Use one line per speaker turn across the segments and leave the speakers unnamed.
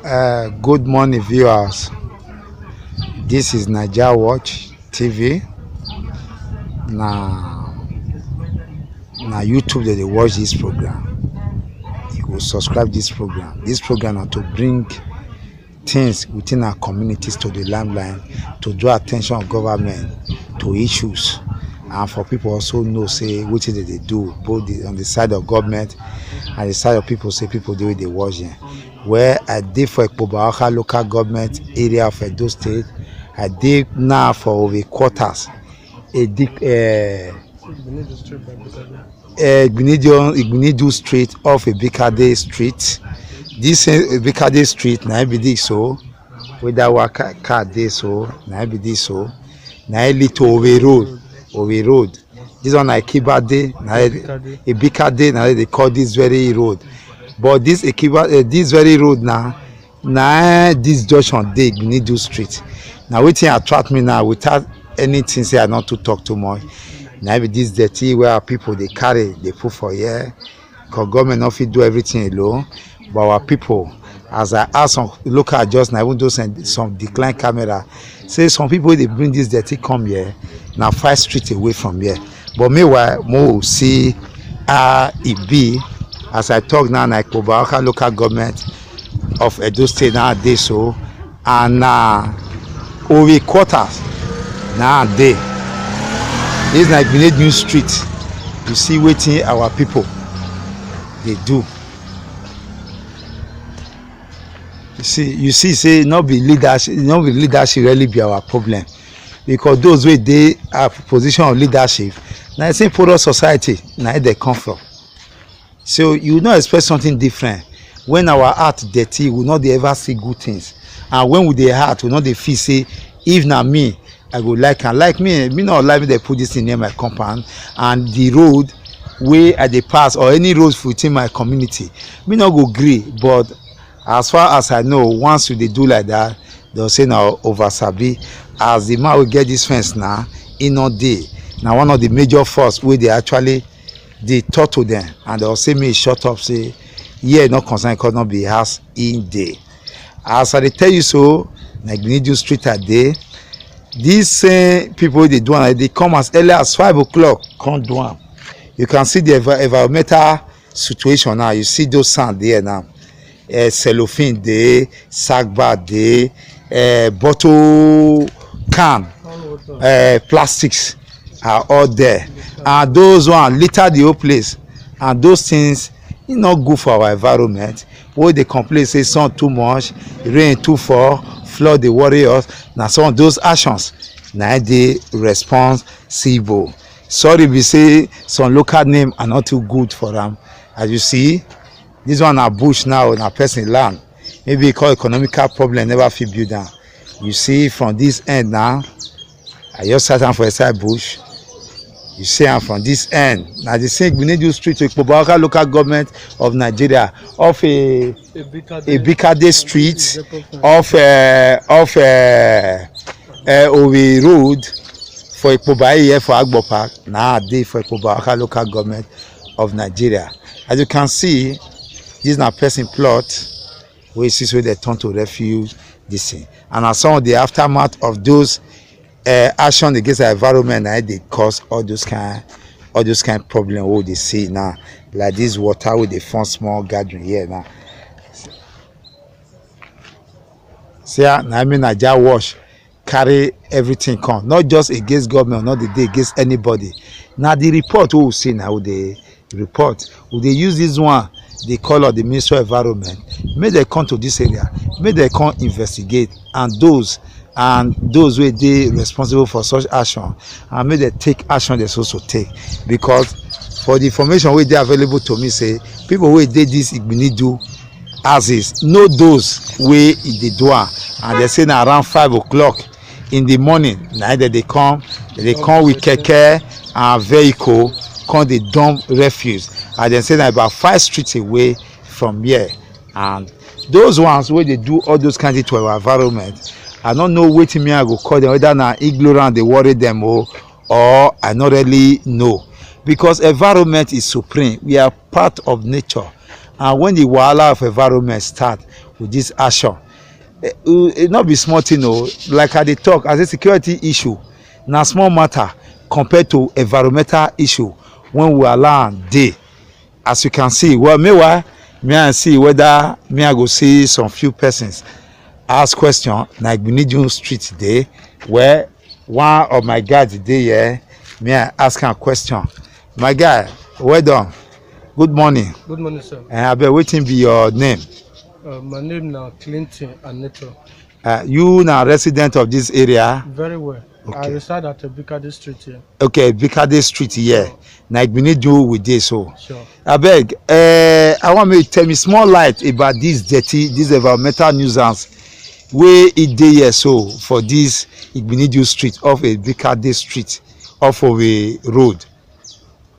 Good morning, viewers. This is NIGERIAN Watch TV. Na YouTube that they watch this program. You will subscribe this program. This program are to bring things within our communities to the limelight, to draw attention of government to issues, and for people also know say what is it they do both on the side of government and the side of people. Say people do it they watching. Where I did for Ekpobaoka local government area of Edo State, I did now for over quarters. Igbinidu Street off Ebikade Street. This Ebikade Street na be this so. Whether our car dey so, na be this so. Na lead to Owe Road. This one na Ekibade, na Ebikade, na they call this very road. But this this very road now, this junction dey Igbinidu Street. Now wetin attract me now without anything say I not to talk too much. Now be this dirty where people they carry, they put for here. Cause government not fit do everything alone. But our people, as I ask some local adjustment, even though some decline camera, say some people they bring this dirty come here, now 5 streets away from here. But meanwhile, more see it be as I talk now, like Ekpobaoka local government of Edo State nowadays so, and over quarters nowadays. This is like Benin New Street. You see waiting our people they do. You see, say not be leadership really be our problem. Because those way they are position of leadership, now it's in poorer society, now they come from. So you will not expect something different. When our heart dirty, we will not ever see good things. And when with the heart, we will not they feel say, if not me, I go like and like me not like me they put this in near my compound and the road where I they pass or any roads within my community. Me not go agree, but as far as I know, once they do like that, they'll say now over sabi. As the man will get this fence now, in not day. Now one of the major force where they actually they talk to them and they'll say me shut up say yeah not concerned cause not be house in day. As I tell you so, like Benin Street a day. These people they do and they come as early as 5 o'clock. Come do them. You can see the environmental situation now. You see those sand there now. Cellophane there, sack bag there, bottle can, plastics are all there. And those one litter the whole place. And those things is not good for our environment. Where they complain say sun too much, rain too far, flood the warriors. Now some of those actions now they responsible. Sorry we say some local name are not too good for them. As you see, this one a bush now in a person land. Maybe call economical problem never fit build down. You see from this end now, I just sat down for a side bush. You see I'm from this end. Now the same Benin Street to Ekpobaoka local government of Nigeria off a Bikade Street off Owe Road for Ekpobaoka here for Agbo Park. Now day for Ekpobaoka local government of Nigeria. As you can see, this is a person plot where you see where they turn to refuge this thing. And as some of the aftermath of those action against the environment they cause all those kind problem what they see now, like this water with the form small gathering here now. See, I mean NIGERIAN Watch carry everything come, not just against government, not the day against anybody. Now the report we will see now the report, will they use this one? They call out the Ministry of Environment. May they come to this area, may they come investigate, and those where they responsible for such action, and may they take action they also take. Because for the information where they available to me say people where they this Igbinidu as is know those way they do and they say now around 5 o'clock in the morning neither they come with keke and vehicle come they dump refuse and they say that about 5 streets away from here. And those ones where they do all those kinds of to our environment, I don't know wetin me I go call them, whether na ignorant they worry them or I not really know. Because environment is supreme. We are part of nature. and when the wahala of environment start with this action, it not be small thing o. Like I dey talk, as a security issue na small matter compared to environmental issue when we allow am dey. As you can see, well, meanwhile me and see whether me I go see some few persons ask question. Like Benin street dey where one of my guys dey here, me I ask am question. My guy, well done. Good morning.
Good morning, sir.
Abeg, wetin be your name?
My name na Clinton Aneto.
You na resident of this area?
Very well.
Okay.
I reside at Bikade Street here.
Okay, Bikade Street here.
Sure.
Na Benin do with this so.
Sure.
Abeg, I want me to tell me small light about this dirty, this environmental nuisance wey e dey here so for this Igbinidu street off a Bikade Street off of a road.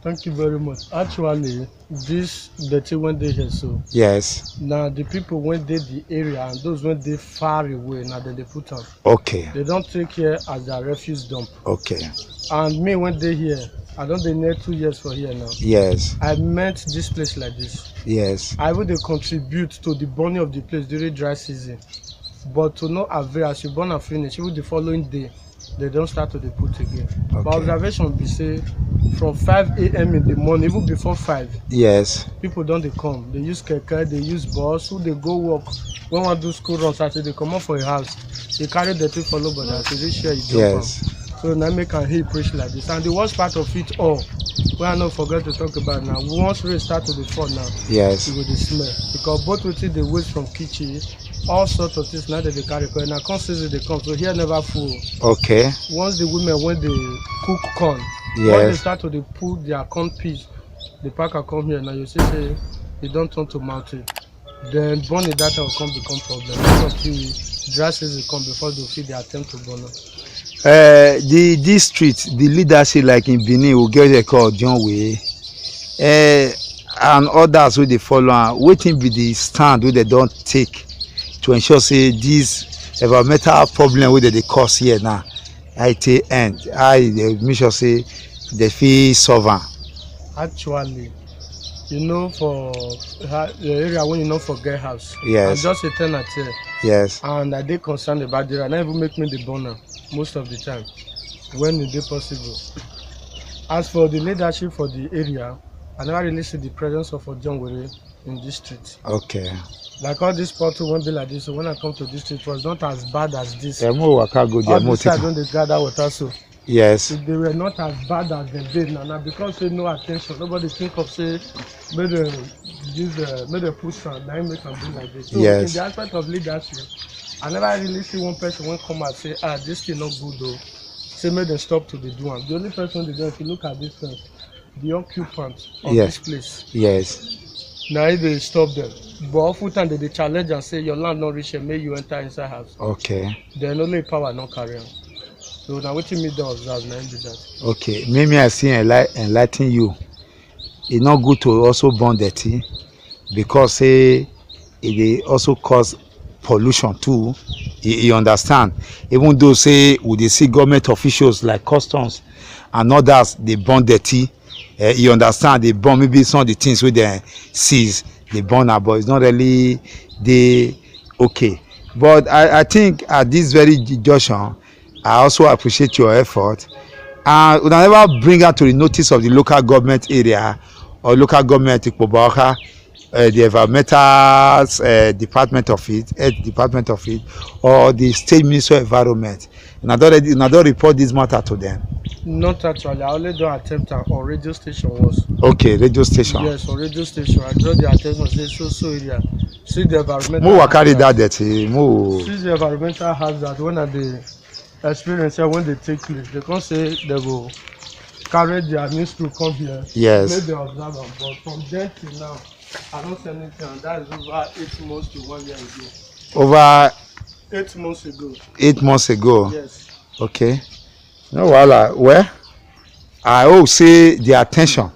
Thank you very much. Actually, this dirty when they here so.
Yes.
Now the people when they the area and those when they far away now they put on.
Okay.
They don't take here as their refuse dump.
Okay.
And me when they here, I don't dey near 2 years for here now.
Yes.
I met this place like this.
Yes.
I will they contribute to the burning of the place during dry season. But to no avail, as you burn and finish, even the following day, they don't start to dey put again. Okay. But observation be say from 5 a.m. in the morning, even before 5,
yes,
people don't they come. They use keke, they use bus, who they go work. When one do school runs, after they come up for a house, they carry the thing follow but as they share it.
Yes.
So now make can hear preach like this. And the worst part of it all, wey I no forget to talk about now, once rain start to dey fall now,
yes,
you go dey smell. Because both wetin dey waste from kitchen, all sorts of things now that they carry come. Na corn season dey come, so here never full.
Okay.
Once the women when they cook corn,
yes,
once they start to dey put their corn peas, the packer come here now you see say e don turn to mountain. Then burning that will come become problem. Until dry season come before they fit dey attempt to burn am.
This street, the leadership like in Benin will get a call John Way, and others wey dey follow am. Wetin be the stand wey they don't take to ensure say this environmental problem wey dey cause here now, it end? I dey make sure say they fit solve am.
Actually, you know, for the area when you know for get house,
yes,
I'm just a tenant here.
Yes.
And I dey concerned about the area. Not even make me the burner most of the time when it dey possible. As for the leadership for the area, I never really see the presence of John Were in this street.
Okay.
Like all this portal won't be like this. So when I come to this street, it was not as bad as this.
All
this side when they gather water so.
Yes.
If they were not as bad as they did now, because say no attention, nobody think of say made they use made they put some now make them do like this. So
yes,
in the aspect of leadership, I never really see one person when come and say, this thing not good though. Say make them stop to the do one. The only person they do, if you look at this thing, the occupant of
yes,
this place.
Yes.
Now they stop them. But often time they challenge and say your land not reach and may you enter inside house.
Okay.
Then only power not carry on. So now what you mean to observe now be that.
Okay, maybe I see enlighten you. It's not good to also burn dirty because say it also cause pollution too. You understand? Even though say we dey see government officials like customs and others they burn dirty, you understand? They burn maybe some of the things wey they seize, they burn am, but it's not really dey okay. But I think at this very junction, I also appreciate your effort, and we never bring her to the notice of the local government area or local government Ikpoboaka, the environmental department of it, or the state ministry of environment. And I don't report this matter to them.
Not actually. I only do attempt on radio station was.
Okay, radio station.
Yes, on radio station. I draw the attention. Say so area. See the environmental.
Mo carry that dirty. Mo.
See the environmental hazard when they experience when they take place. They can't say they will carry their news to come here.
Yes.
Make the observe them. But from then till now, I don't say anything. And that is over 8 months to 1 year ago.
Over
8 months ago.
8 months ago.
Yes.
Okay. No wahala. Well, I hope say the attention.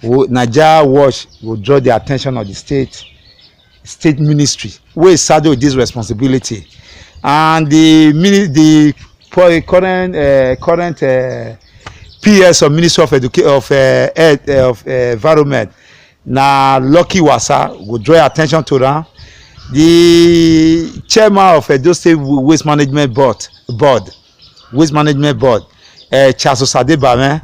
NIGERIAN watch will draw the attention of the state ministry wey saddle with this responsibility, and the current PS of Ministry of Environment, na Lucky Wasa go draw attention to am. The chairman of Edo State Waste Management Board, Charles Osadebame,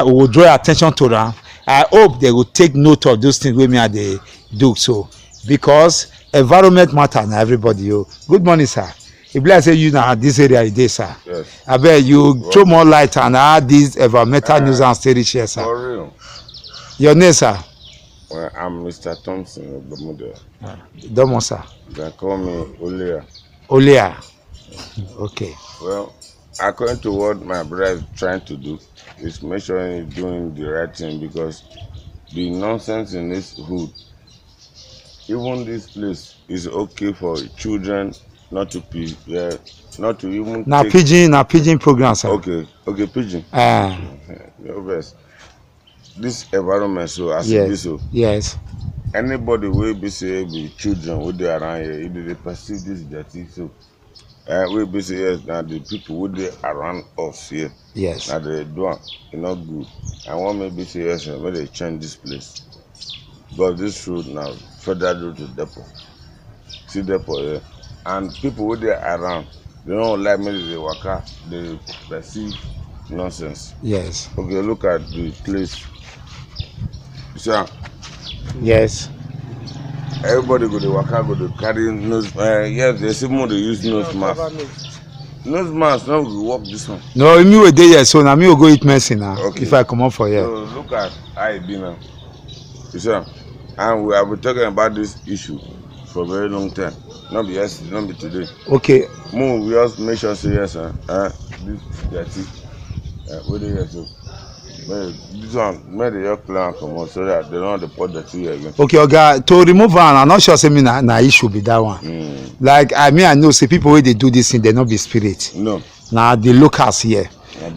will draw attention to them. I hope they will take note of those things wey me and they do so, because environment matter na everybody. Good morning, sir. E be like say you na this area you dey, sir.
Yes.
Abeg you throw more light and add this environmental news and story share, sir.
For real.
Your name, sir?
Well, I'm Mr. Thompson of the model.
Domo, sir.
You can call me Olea.
Olea. Okay.
Well, according to what my brother is trying to do, is make sure he's doing the right thing, because the nonsense in this hood, even this place is okay for children not to be not to even
Na pidgin program, sir.
Okay, pidgin. Your best. This environment, so as it is, so
yes.
Anybody will be say be children with they around here, if they perceive this dirty, so we be say yes, now the people with they around us here,
yes,
now they do it not good. And one maybe say yes, when they change this place, because this road now further road to depot, see depot here, and people with they around, they don't like me they waka, they perceive nonsense.
Yes.
Okay, look at the place. So,
yes.
Everybody go to waka, go to carry nose. Yes, they say more they use nose mask. Nose mask, now we work this one.
No, me we dey here, so now me will go eat medicine now.
Okay.
If I come up for here.
So look at how it be now. You see, and we have been talking about this issue for a very long time. Not be yesterday, not be today.
Okay.
More we just make sure say yes, this dirty. What they here so. This one, make the young client come out so that they don't deport the two again.
Okay, Oga, to remove one, I'm not sure say me na issue be that one. Like I know say people wey dey do this thing, they not be spirit.
No.
Na the locals here.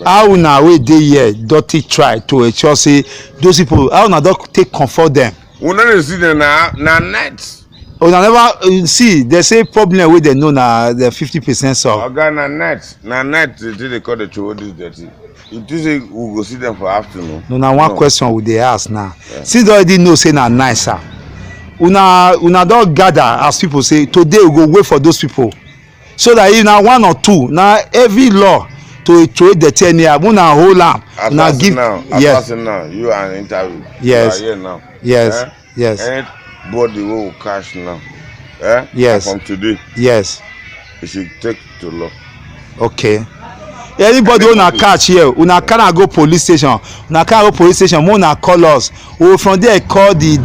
How una wey dey here dirty try to ensure say those people, how una don take comfort them?
We no see them na night.
Una never see, they say problem wey they know na the 50% so.
Oga, na night they call the throw this dirty. You think say we go see them for afternoon?
No, na one question we dey ask now. Yeah. Since already know say na nice, sir. Una don gather as people say today we go wait for those people, so that if na one or two, na every law to throw dirty anyhow, una hold am.
Now give now. Yes. Now you are an interview.
Yes.
You are here now.
Yes. Yes.
Anybody will cash now.
Yes.
From today.
Yes.
You should take to law.
Okay. Anybody una catch here, una can go police station. Una can go police station. Una call us. We will from there call the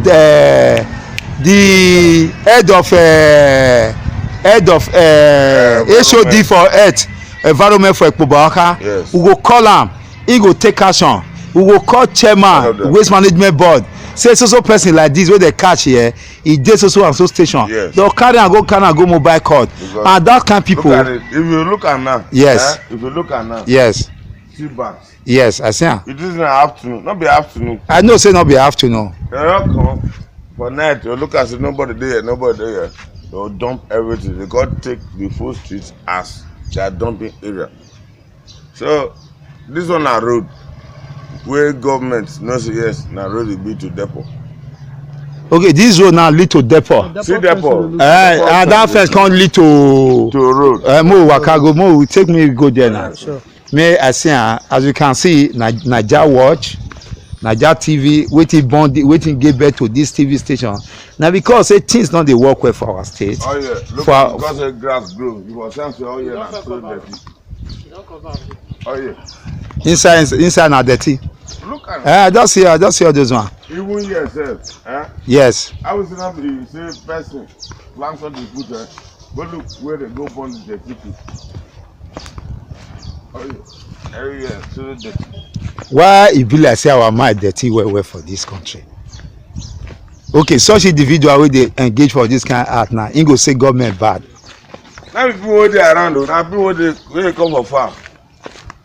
head of HOD for Earth Environment for Ekpobaka.
Yes.
We go call am. He go take action. We go call chairman Waste Management Board. Say so person like this wey they catch here, e dey so and so station.
Yes.
They'll carry and go mobile court. And that kind of people.
Look at it. If you look at now.
Yes.
If you look at now.
Yes.
See bags.
Yes, I see.
It is in the afternoon, not be afternoon.
I know say not be afternoon.
They don't come for night. You look at say nobody there, nobody there. They'll dump everything. They got take the full streets as their dumping area. So this one a road where government knows yes, na road will be to depot.
Okay, this road now lead to depot.
See depot.
And that first can lead to
road.
Mo waka go, Mo take me go there now.
Sure.
May I see, as you can see, NIGERIAN watch, NIGERIAN TV, waiting give birth to this TV station. Now because things not dey work well for our state.
Oh yeah, look because the grass grow. You was saying oh yeah, na so dirty. Oh yeah.
Inside na dirty.
Look at it.
I just see all those one.
Even yourself,
Yes.
I was not the same person. Plants on the foot, but look where they go burn the dirty. Oh yeah. Every year, so dirty.
Why e be like say our mind dirty well for this country? Okay, such individual wey dey engage for this kind of art now, he go say government bad.
Now people wey dey around, now people wey dey come for farm.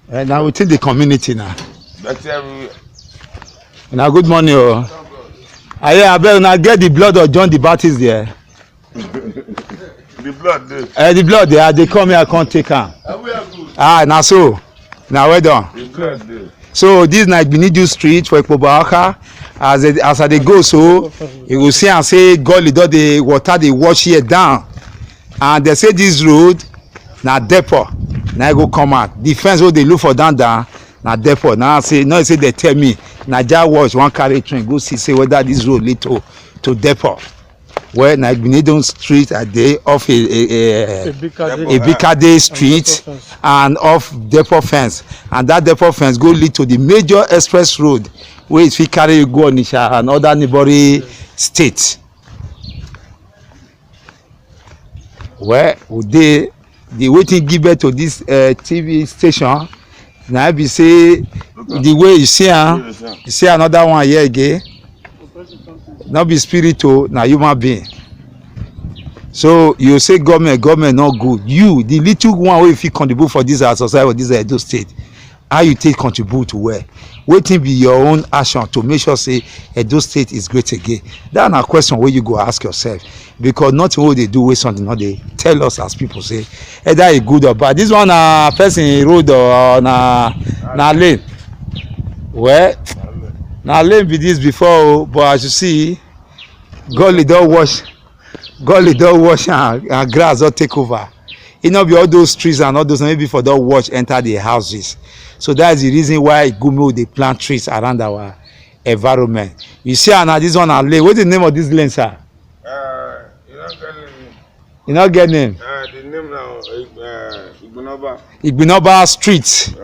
Now within the community now.
Dirty everywhere.
Now good morning, abeg una get the blood of John the Baptist there.
The blood dey.
The blood there, they come here, I can't take am. Na so. Now well done.
The blood dey.
So this na Benin street for Ekpobaka, as I dey go so you go see am say gully don dey water dey wash here down, and they say this road na depot na go come out. The fence wey dey look for down na depot. Now say no say they tell me Naija watch wan carry train go see say whether this road lead to depot. Where na Benin street at dey off Ebikade street and off depot fence, and that depot fence go lead to the major express road wey it fit carry you go Onitsha and other neighboring states. Where would they the wetin give birth to this TV station na be say the way you see am, you see another one here again, no be spirit o, na human being. So you say government not good. You the little one wey fit contribute for this society for this Edo state, how you take contribute to where? Wetin be your own action to make sure say Edo state is great again? That na question wey you go ask yourself, because nothing wey they do wey something no dey tell us as people say either e good or bad. This one na person road or na lane. Well, na lane be this before, but as you see, gully don wash and grass don take over. E no be all those trees and all those maybe for don wash enter the houses. So that's the reason why Gumo dey plant trees around our environment. You see, now this one na lane. What's the name of this lane, sir? You not get name.
The name now
Igbinoba Street.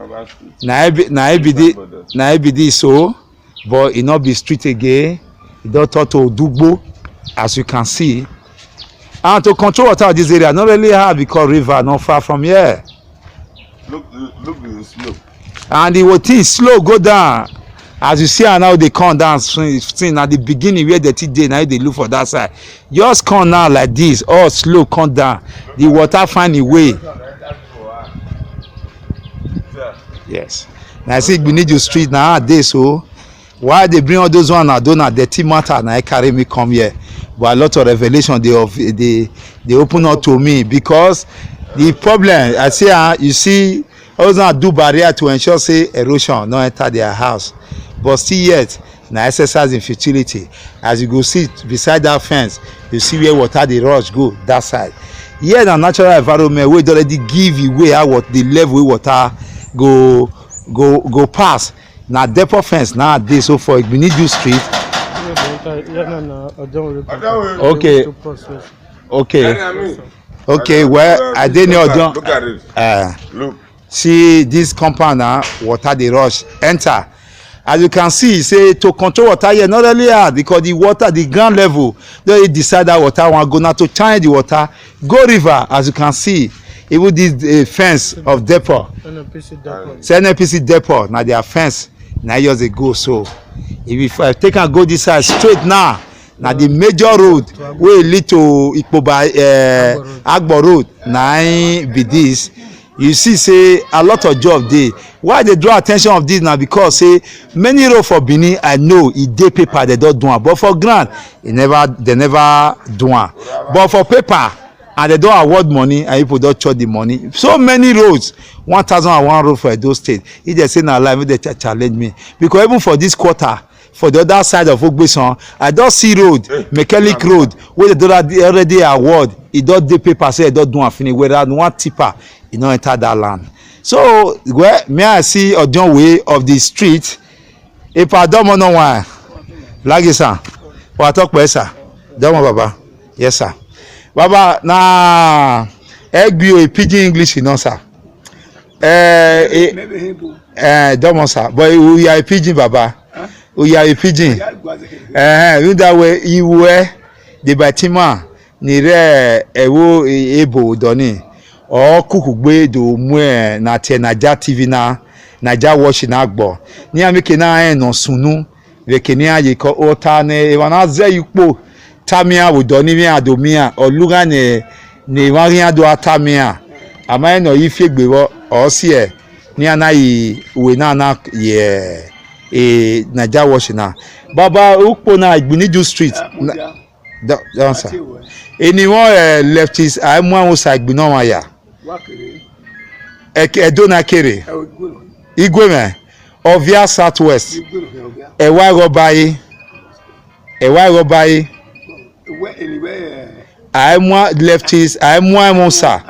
Na EBD so, but it not be street again. It don't talk to Dugbo, as you can see. And to control water of this area not really hard because river not far from here.
Look the slope.
And the thing slow go down. As you see now they come down swing at the beginning where the day now they look for that side. Just come now like this, all slow come down. The water find a way. Yes. Now I see Benin street nowadays so why they bring all those one now don't have dirty matter now carry me come here. But a lot of revelation they open up to me, because the problem I say you see also do barrier to ensure say erosion not enter their house, but still yet na exercise in futility. As you go see beside that fence, you see where water dey rush go that side. Here na natural environment wey already give away how what the level wey water go pass. Na depot fence nowadays so for Benin street. Okay, well I didn't know.
Look at it. Look.
See this compound now, water dey rush enter. As you can see, say to control water here not really hard, because the water, the ground level, they decide that water want go now to channel the water go river. As you can see, even this fence of depot, NPC depot, now their fence 9 years ago. So if I take and go this side straight now the major road wey lead to Ikpoba Agbo road na be this. You see say a lot of job dey. Why they draw attention of this now? Because say many road for Benin I know e dey paper they don't do am, but for ground they never do am. But for paper and they don't award money and people don't charge the money. So many roads, 1001 road for Edo State. If they say na lie, they challenge me, because even for this quarter, for the other side of Ogbeson, I don't see road, mechanic road, where they already award. It don't dey paper say it don't do am finish. Whereas one tipper, you know, enter that land. So where may I see a John way of the street? If I don't know why, like you sir, what talk about sir? Don't know, Baba. Yes sir. Baba na egg pidgin English, you know sir. Don't know sir, but we are a pidgin Baba. We are a pidgin. You that way you were the batima nire ewo ebo doni. Or kukugbe do mwe na te Naija TV na Naija watch na agbo ni ameke na no sunu vekeni aye ko ota ne wana ze yupo tamia wudoni mi adomia oluga ne wari ado atamia ama no ifegbe wo o si e ni anayi we na ye Naija watch na baba ukpo na Igbinidu street don sir anyone left is amu awon sa Igbina wa ya Edona Kere Igweme Ovia Southwest Ewa Robayi why Robai? I am one lefties, I am one Mosa.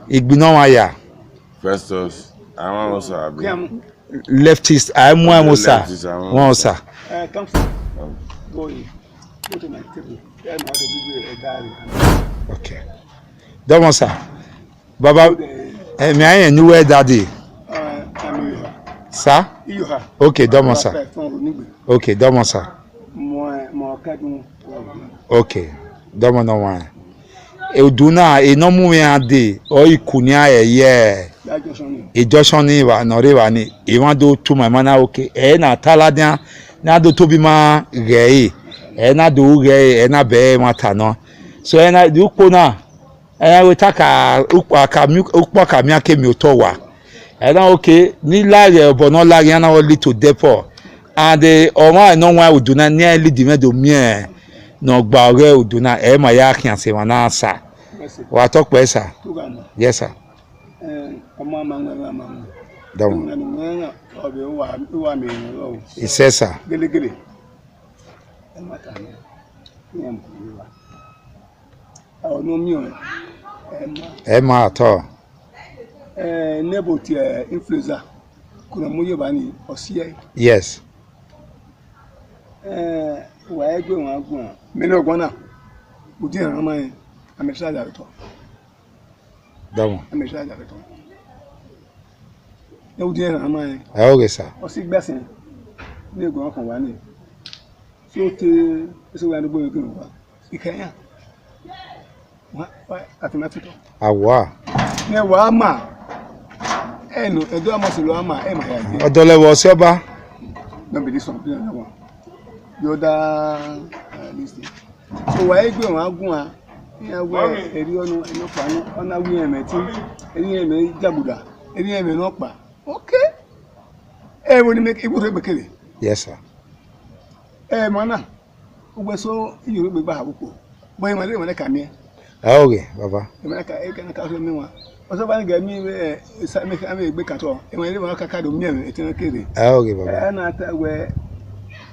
Ignore
Festus, I want to
leftist, I am one Mosa. Mosa.
Go to my table.
Okay. Don't want sir. Baba, may I anywhere daddy? Sir? Okay, don't want sir. Okay, don't want sir. Okay, don't want no one. Euduna, a no movie a day, or you kunya ye. A Joshoni wa Norevani, even though to my mana okay, na Taladia, na do to be ma gay, na do gay, na be matano. So, na do kona. We take a ukpa mi ake mi otowa. Okay, ni lage but not lage na only to depot. And the oma no one would do not nearly demand to me. No bagre would do not ma ya can say one answer. What talk sir? Yes, sir. It says, sir. Emma at all.
Nebot influenza. Kuna moyo bani osie.
Yes.
Wa egbe won agun. Me no gbona. Udi ran ma yin. Amesha da to.
Dawo.
Amesha da to. E udi ran ma yin.
Okay, sir.
Osi gbesin. Ni egun kan wa ni. So te so wa ndugbo egun wa. Ikenya.
Awa.
Ne wa ma. Enu edo amasilo ama e ma ya.
Odolewo Osioba.
No be this one be na one. Yoda list. So wa egbe won agun a. Ni awe eri onu eno pa nu ona wi emeti. Eri eme jaguda. Eri eme no pa. Okay. We ni make ibu bekele.
Yes, sir.
Mana. Ugbe so yuru gbe gba abuko. Boy ma le ka mi.
Okay, Baba.
America e kan ka so mi wa. O so ba nga mi sa me ka me gbe kan to. E won le ma ka ka do mi e tin kere.
Okay, Baba.
Na ta we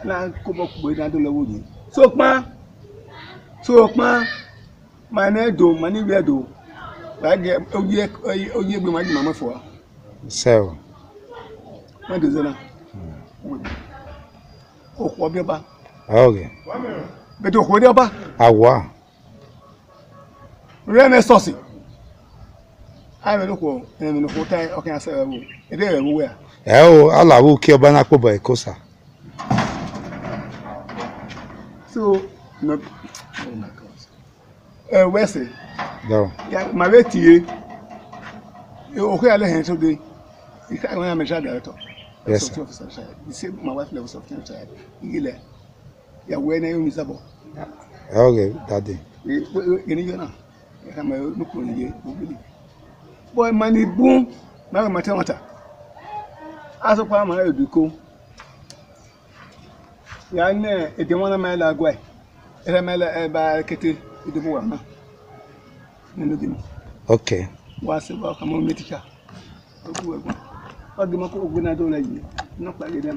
na ko bo ku na do lowo ni. So pa ma na do ma ni we do. Ba ge oye gbe ma ji mama fo.
So.
Ma do zona. O ko bi ba.
Okay.
Be do ko bi ba.
Awa.
Reme sosi. I me look and no hotel okay I say wo. E dey wo where?
Alawo ki oba na pobo ekosa.
So no oh my God. Where say?
No.
Ya ma wetie. Okay ale hen so dey. You can when I measure director.
Yes.
Sir. You say my wife level of child. Ile. Ya we na you misabo.
Okay, daddy.
Gini yo na. Kama nuko nje obili boy mani boom na mata aso pa ma eduko ya ne edemona ma la agwa era ma la ba kete edebo wa ma nenu gimi
Okay.
wa se ba kama metika ogu egwa odi ma ko ogu na do la yi no pare de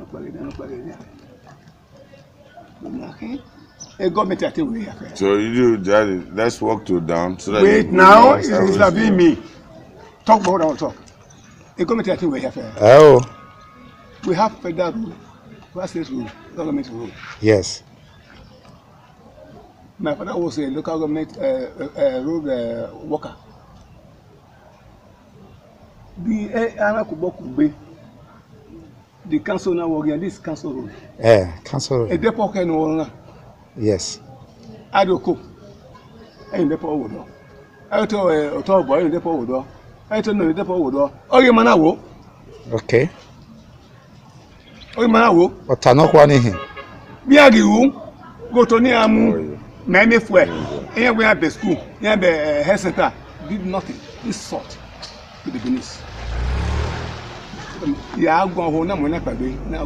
a government at away.
So you do that. Let's walk to down. So that
wait now, it's not being me. Talk about our talk. A government at away.
Oh.
We have federal rule, state rule, government rule.
Yes.
My father was a local government road worker. The council now working. This council road.
Council road.
A depot can order.
Yes.
Adoko. And depot wood. I told a tall boy in depot wood. I told no depot wood. Oh, you manawo.
Okay.
Oh, you manawo.
But I not one in him.
Biagi room. Go to near moon. Mammy Fue. Here we have the school. Here the health center. Did nothing. This sort to the Benis. Yeah, I'll go home. I'm not now.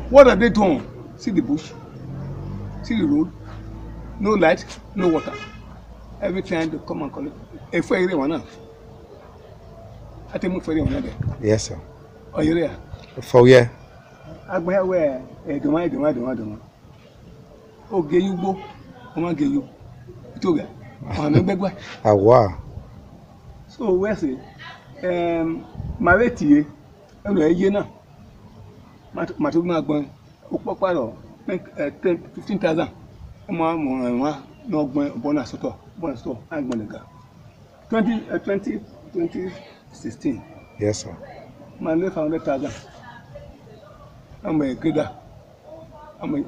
What are they doing? See the bush, see the road, no light, no water. Every time they come and collect. If I hear one, I take me for you.
Yes, sir.
Are you there?
For yeah.
Agba we doma. O ge yugbo, o ma ge yu. Itoga. O me gbegba.
Awa.
So we say ma wetie eno eye na. Ma to ma gbon o popa ro 15,000. O ma mo no gbon bona soto agbon lega. 2016.
Yes, sir.
Man left 100,000. I'm a grader. I'm a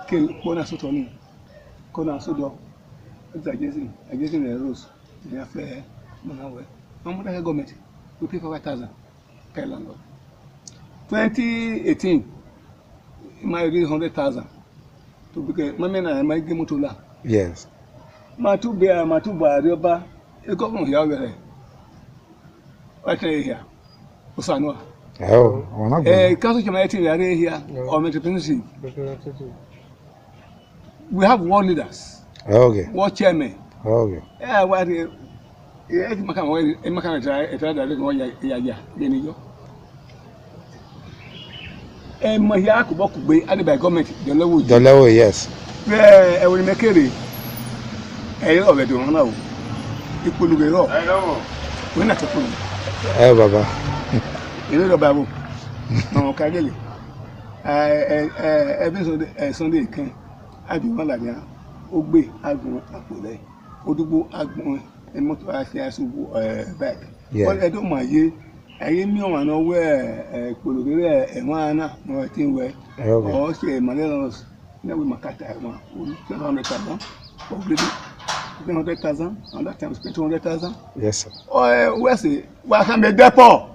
kill bona soto ni. Kona sodo. It's against the rules. They are fair. I'm not a government. We pay for 5,000 per landlord. 2018, my 100,000 to become my men and my game to la.
Yes.
My two bear, my two bar, a government here. What are you here? Osano.
Oh, I'm not going.
Council committee are here or representative. We have ward leaders,
Okay.
ward chairman.
Okay.
Yeah, what you makan try that go ya Beniyo. Ma ya ko boku gbe ade by government the
level, yes.
E woni mekere. E yo be do na o. Ipoluge ro.
I know.
We na tepolu.
Baba.
Ile do babo. No ka gele. Every Sunday kan abi won la dia. O gbe agun apole. Odugbo agbon moto ase asubu back. But I don't mind aye mi o na we pologere enwa na no tin we o se malenos na we makata enwa 200,000 for grade 200,000 and that time spent 200,000.
Yes, sir.
We say wa kan be depo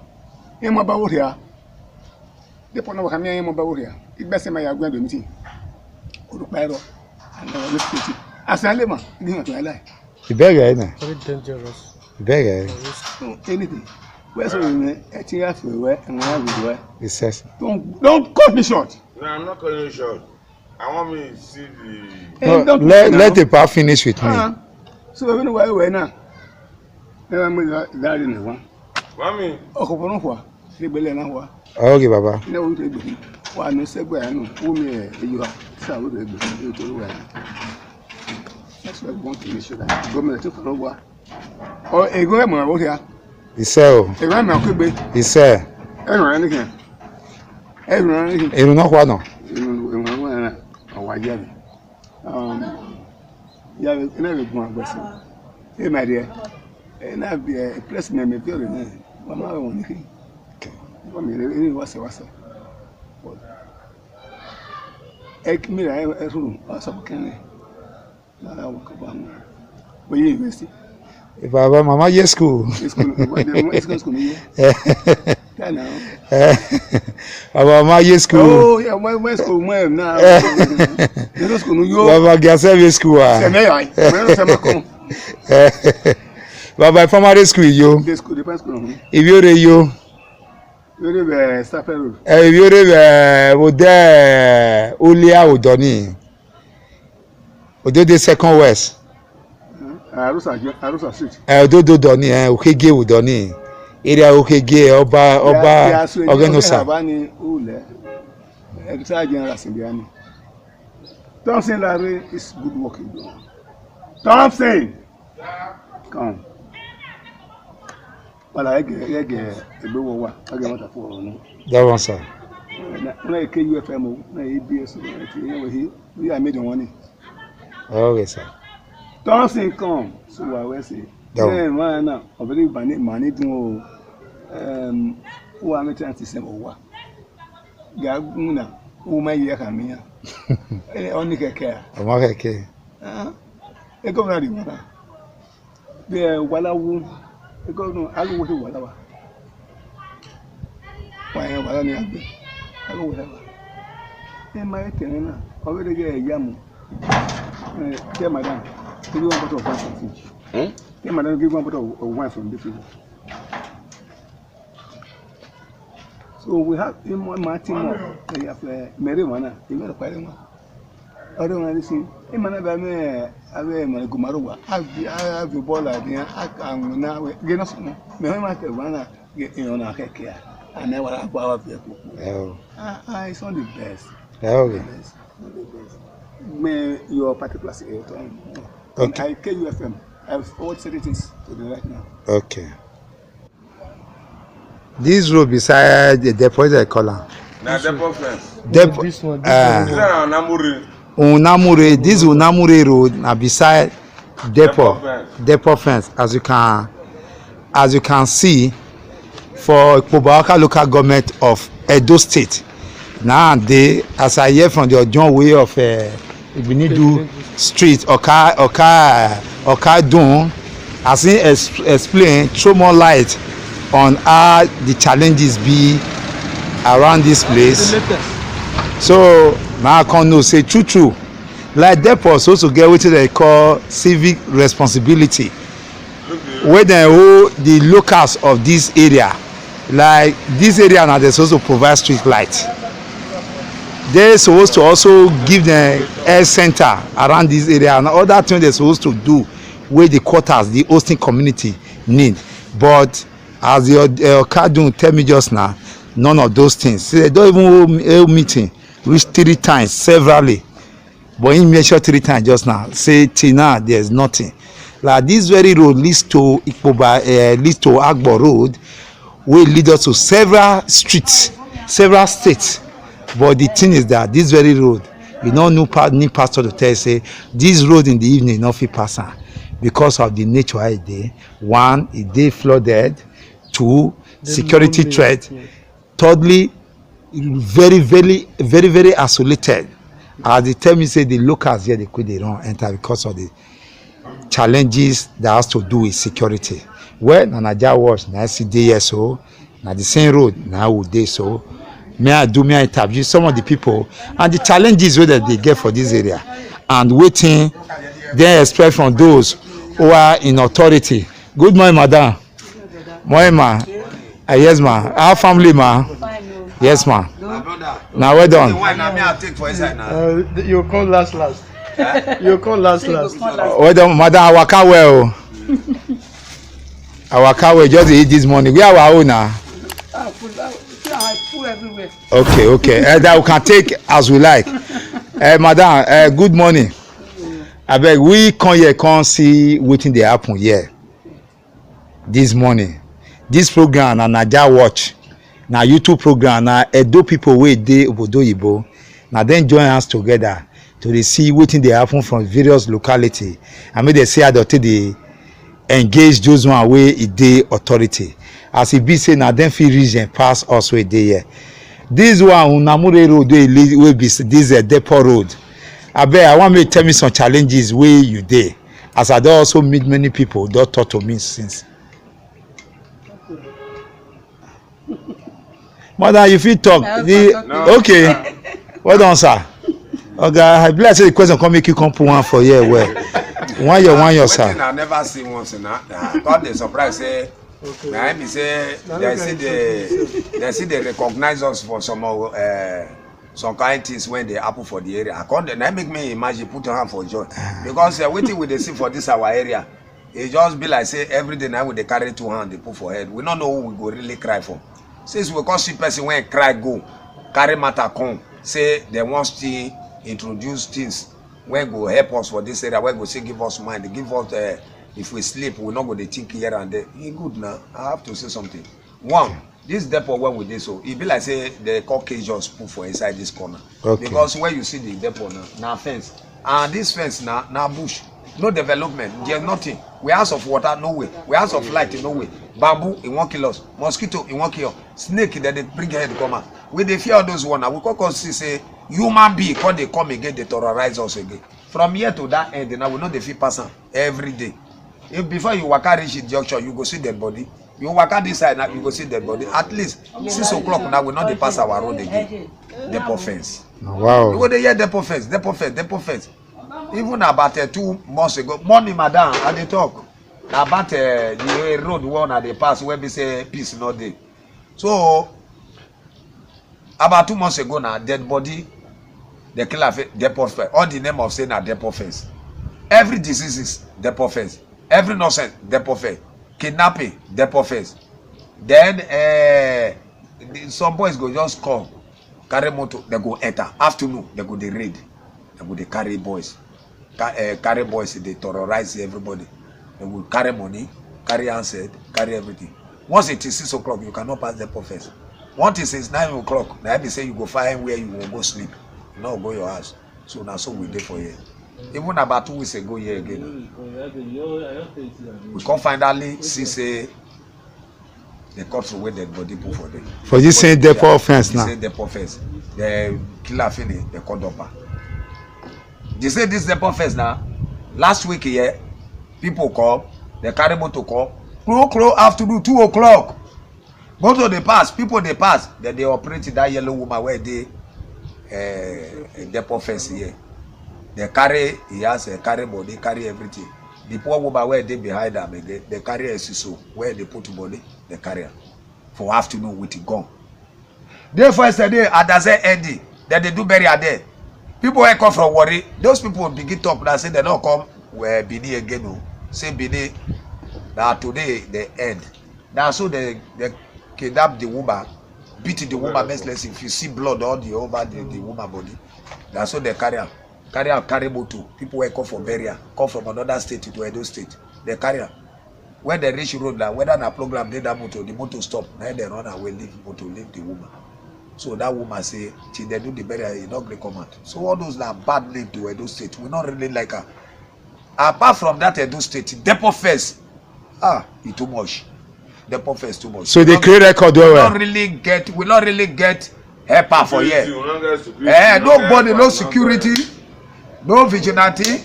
e mo ba wo ria depo na wa kan e mo ba wo ria igbese ma ya gwan do meeting orupa ero and we speak asale ma ni to lie.
Very
dangerous.
Very.
Anything. Where's the and
It says.
Don't cut me short.
No, I'm not cutting you short. I want me to see the.
No, let the part finish with me.
So we know why we're now. Never mind that in the one.
Mommy.
Okay, Baba.
No, one no segue. I know who you are. So that's what I want to make sure that government took over. Or a government over here.
He said,
a government could be.
He said,
Everyone,
you know what? No.
Yeah, never go on. Hey, my dear, and I'll be a president. Me feel it. Mama, one thing. I mean, it was a. Ek me, I room. Also, can
Baba, Mama, yes, school. Mama, yes, school.
Oh, yeah, my school, ma'am. Now,
Baba, Gasser school. Baba, primary school, yo. If you're you. If you're would there, Ulia Udoni. Odo the second west.
Arusa Street.
Odo Doni, Okege Udoni. Area Okege, Oba, Ogenosa.
Thompson Larry is good working. Thompson! Come. Well, I get a blue one. I get what for.
That one, sir.
Like KUFM, ABS, we are made one.
Okay, sir.
Thompson come, so I will say. Then, man, I believe money to who are making anti-Sema. Gaguna, who may hear me. Only care.
I'm okay.
A governor, the Walla wound, the governor, I will do whatever. Why, I will have. In my tenor, already get a yam. Tell madam, give you 1 bottle of wine from Fiji. Tell madam, give 1 bottle of wine from the Fiji. So we have in one Martin, they have marijuana, you know, quite a one. I don't understand. In Manaba, I wear my Gumaruba. I have the ball idea. I can now get us. No matter one, get in on our care. and then what our vehicle.
Oh.
It's not the best.
Okay.
It's not the best. May your particular time.
Okay.
I KUFM. I've forwarded settings to the right now.
Okay. This road beside the depot is a color.
Now depot fence.
Depot.
This one.
Is that an Namuri?
Unamure. This Unamure road now beside depot.
Depot fence.
Depot fence. As you can see, for Ikpobaoka local government of Edo State. Now they, as I hear from the Ojon way of Ibinidu Street, Okadun, as he explained, throw more light on how the challenges be around this place. So now I can know say true. Like depots also get what they call civic responsibility. Where they hold the locals of this area. Like this area now they're supposed to provide street light. They're supposed to also give them health center around this area and other things they're supposed to do where the quarters, the hosting community need. But as the Okadun tell me just now, none of those things. So they don't even hold meeting, reach 3 times severally. But in measure 3 times just now, say till now there's nothing. Like this very road leads to Agbo Road, will lead us to several streets, several states. But the thing is that this very road, you don't need pastor to tell say this road in the evening not fit pass because of the nature of it. 1, it dey flooded. 2, security threat. Thirdly, very isolated. As they tell me say the locals here they could they don't enter because of the challenges that has to do with security. Well, NAIJA watch now see day so now the same road now would day so. May I interview some of the people and the challenges that they get for this area and waiting they expect from those who are in authority. Good morning, madam. Morning, ma. Yes, ma. Our family, ma. Yes, ma. Now well done.
You come last. You come last.
Well done, madam. Our car well. Our car well just eat this morning. We are our own now. Okay. That we can take as we like. Madam, good morning. I beg we come here, come see wetin dey happen here this morning. This program na NAIJA Watch, na YouTube program, na Edo people wey dey obodo oyibo. Na dem join us together to dey see wetin dey happen from various locality and make dem see how dey engage those one wey e dey authority. As e be say na dem fit reason pass us wey dey here. This one Unamure road wey be this depot road. Abeg I wan make you tell me some challenges wey you dey as I don also meet many people don talk to me since. Mother, you fit talk. Okay. Well done, sir. Okay, I believe say the question come make you come put one for here well. One year, sir.
I never see once now. God dey surprise say na me say they see they recognize us for some kind things when they happen for the area. That make me imagine put your hand for joy because waiting we dey see for this our area, it just be like say every day now we dey carry 2 hands they put for head. We don't know who we go really cry for. Since we can't see person when cry go carry matter come say they want to introduce things when go help us for this area, when go say give us mind, give us if we sleep we not go to think here and there. E good now. I have to say something. One, this depot when we did so, it be like say the Caucasians put for inside this corner. Okay. Because when you see the depot now fence, and this fence now bush, no development, there's nothing. We house of water, no way. We house of light, no way. Bamboo, it won't kill us. Mosquito, it won't kill us. Snake, that they bring head come out. We they fear those one. We can see say human being when they come again, they terrorize us again. From here to that end, now we know the feel person every day. If before you walk reach the junction, you go see dead body. You walk this side now, you go see dead body. At least 6 o'clock now, we not they pass our road again. Depot fence.
Wow.
You go there, depot fence. Even about 2 months ago, morning, madam, I dey talk about the road one at the pass where we say peace no dey. So about 2 months ago now, dead body, the killer depot fence. All the name of saying a depot fence. Every disease is depot fence. Every nonsense depot fence. Kidnapping depot fence. Then
some boys go just come, carry motor, they go enter. Afternoon, they go they raid. They go they carry boys. Carry boys, they terrorize everybody. They will carry money, carry handset, carry everything. Once it is 6 o'clock, you cannot pass the first. Once it is 9 o'clock, now they say you go find where you will go sleep. You know, go your house. So now so we dey for here. Even about 2 weeks ago here again. We can't finally see say the cops will wait dead body put for them.
For this same depot offense now.
This same depot offense. The killer finish, the called up. They say this depot offense now. Last week here, people come, they carry motor come. Close afternoon 2 o'clock. Motor they pass, people they pass. Then they operate that yellow woman where they depot offense here. They carry, he has a carry body, carry everything. The poor woman where they behind them, they carry a siso where they put body, they carry her. For afternoon with the gun. Therefore yesterday, at the ending, then they do bury her there. People who come from worry, those people will begin talk and say they don't come where Benin again. No. Say Benin, now today they end. Now so they kidnap the woman, beat the woman mercilessly. If you see blood all the over the woman body, that's so they carry her. Carry motor. People who come for burial, come from another state to Edo state. They carry her. When they reach road now, whether na program they that motor, the motor stop. Now they run away, leave motor, leave the woman. So that woman say, till they do the burial, he not great command. So all those are bad name to Edo state. We not really like her. Apart from that Edo state, depot first. It's too much. Depot first too much.
So they create record
we not really get helper for here. Nobody, no security. No vigilante,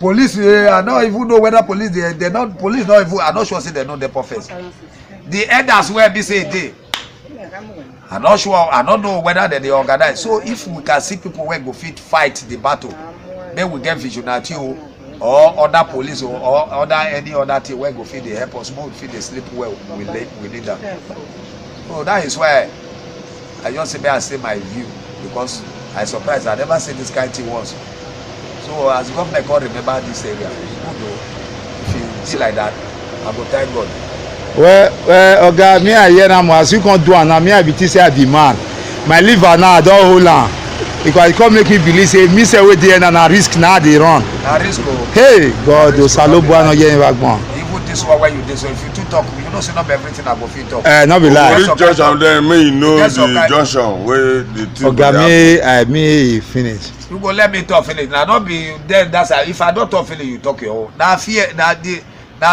police. I don't even know whether police they not police. Not even. I'm not sure say they know the first. The elders where be say they. I'm not sure. I don't know whether they organize. So if we can see people where go fit fight the battle, then we get vigilante or other police or other any other thing where go fit the help us. More fit the sleep well. We need them. So that is why I just say my view because I surprised. I never seen this kind of thing once. So as governor can't remember this area, it's good though. If you see like that, I go thank God.
Well, Oga, me I hear now as you can't do and now me I be say I demand. My liver now I don't hold on. Because it can't make me believe say me say we there and I risk now they run.
I risk go.
Hey God, those salobo no hear back man.
Even this one where you did so if you too talk, you know say not everything I go fit talk.
Not be lie.
Which junction there me know the junction where the two.
Oga me finish.
You go let me talk finish. Now don't be then that's if I don't talk finish you talk your own. Now fear now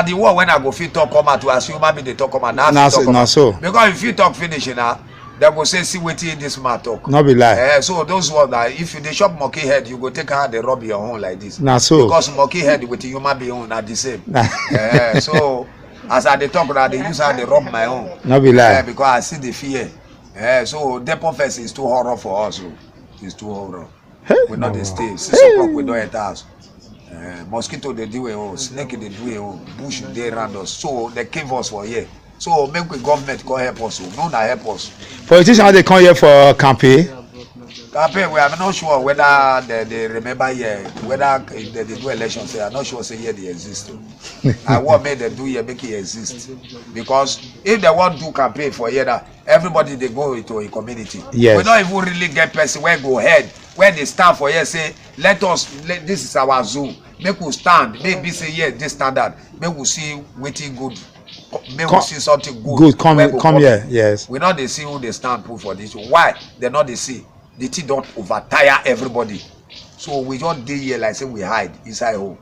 the one when I go fit talk come out to assume maybe they talk come out now
so.
Because if you talk finish now they go say see wetin this man talk.
Not be lie.
So those ones that if you dey chop monkey head you go take hand dey rub your own like this.
Na so.
Because monkey head with human being own are the same. So as I dey talk now they use hand dey rub my own.
Not be lie.
Because I see the fear. So depot first is too horror for us. It's too horror.
Hey.
We not dey stay. 6 o'clock we don't enter house. Mosquito they do it, snake they do it, bush they around us. So they cave us for here. So make the government come help us. No, not help us.
Politicians they come here for campaign.
Campaign, we are not sure whether they remember here, whether they do elections. I'm not sure say here they exist. I want make them do here make it exist. Because if they want to do campaign for here, everybody they go into a community.
Yes. We
don't even really get person where go ahead, where they stand for here say, this is our zone. Make we stand, maybe say yes, this standard. Make we see waiting good. Maybe we see something good.
Come here, yes.
We not they see who they stand put for this. Why? They not they see. The thing don't overtire everybody. So we just dey here like say we hide inside home.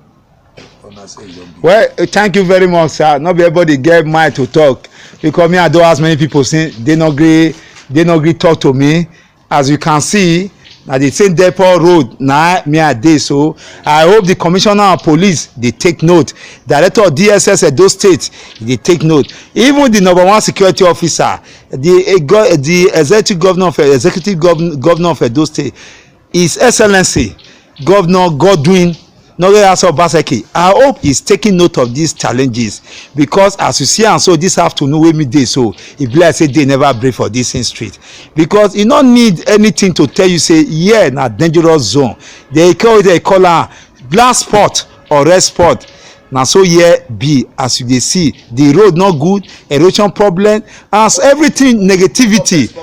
Well, thank you very much, sir. Not be everybody get mind to talk because me I don't ask many people say they not agree talk to me. As you can see, na the same depot road na me I dey so. I hope the commissioner of police they take note. Director of DSS Edo State they take note. Even the #1 security officer, the executive governor of Edo State, His Excellency Governor Godwin Obaseki. I hope he's taking note of these challenges because as you see and so this afternoon wey me dey so e be like say they never break for this street because you no need anything to tell you say yeah na dangerous zone. They call am black spot or red spot. na so here be as you dey see the road not good, erosion problem, as everything negativity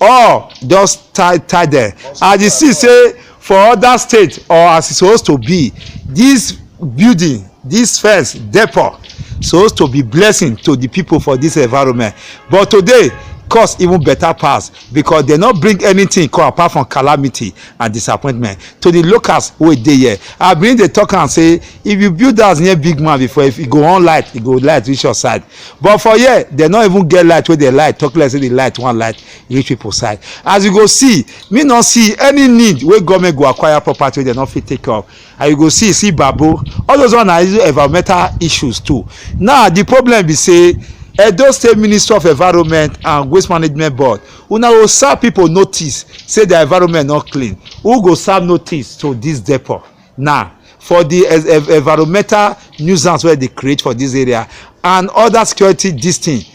all just tie there. As you see say for other states or as e suppose to be, this building, this first depot supposed to be blessing to the people for this environment, but today cost even better pass because they no bring anything come apart from calamity and disappointment to the locals wey dey here. I been dey talk am say if you build house near big man before, if e go on light, e go light reach your side, but for here they no even get light wey dey light, talk like say the light one light reach people side. As you go see, me no see any need wey government go acquire property wey they no fit take care of, and you go see babo, all those one na environmental issues too. Now the problem be say Edo State Ministry of Environment and Waste Management Board, una go serve people notice say the environment not clean. Who go serve notice to this depot now for the environmental nuisance wey they create for this area and other security distinct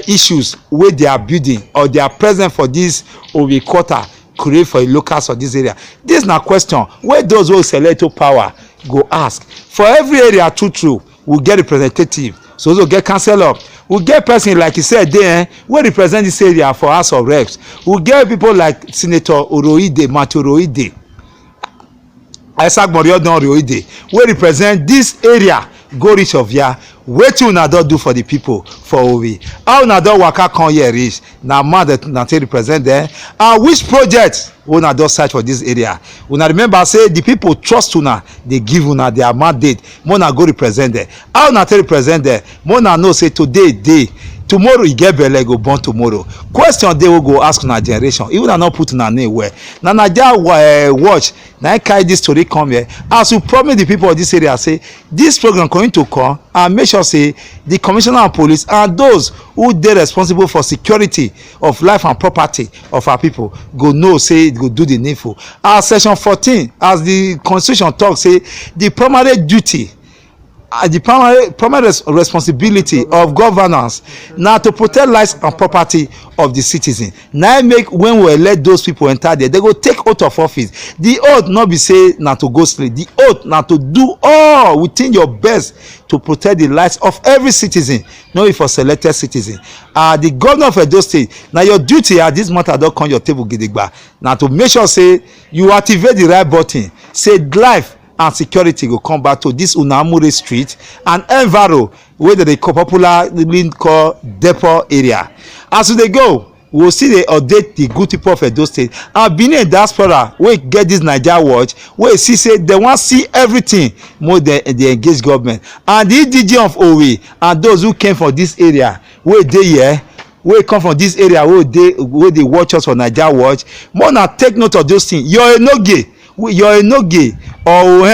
issues wey they are building or they are present for this Owe quarter create for locals of this area? This na question wey those who select to power go ask. For every area true we get representative, so also get councillor, we get person like you said there wey represent this area for House of Reps, we get people like Senator Oroide, Matthew Oroide, Isaac Moriodon Oroide wey represent this area go reach of here. Wetin una don do for the people for Owe? How una don waka come here reach? Na man that una take represent there. And which project una don search for this area? Una remember say the people trust una, they give una their mandate, una go represent there. How una take represent there? Una know say today dey, tomorrow e get belle go born tomorrow. Question dey we go ask una generation, even una no put una name where. Na NAIJA watch na carry this story come here. As we promise the people of this area say this program going to come and make sure say the commissioner of police and those who dey responsible for security of life and property of our people go know say go do the needful. As section 14 as the constitution talk say the primary duty the primary responsibility of governance na to protect lives and property of the citizen. Na make when we elect those people enter there, they go take oath of office. The oath not be say na to go sleep, the oath na to do all within your best to protect the lives of every citizen, not if for selected citizen. The governor of Edo State, na your duty at this matter don come your table gidigba, na to make sure say you activate the right button, say life and security go come back to this Unamure Street and Enviro wey dey popularly call depot area. As we dey go, we will see dey update the good people of Edo State and Benin diaspora wey get this Naija watch wey see say they wan see everything more than the engage government, and the DG of Owe and those who came from this area wey dey here, wey come from this area wey dey watch us for Naija watch, more na take note of those things. You're a gay or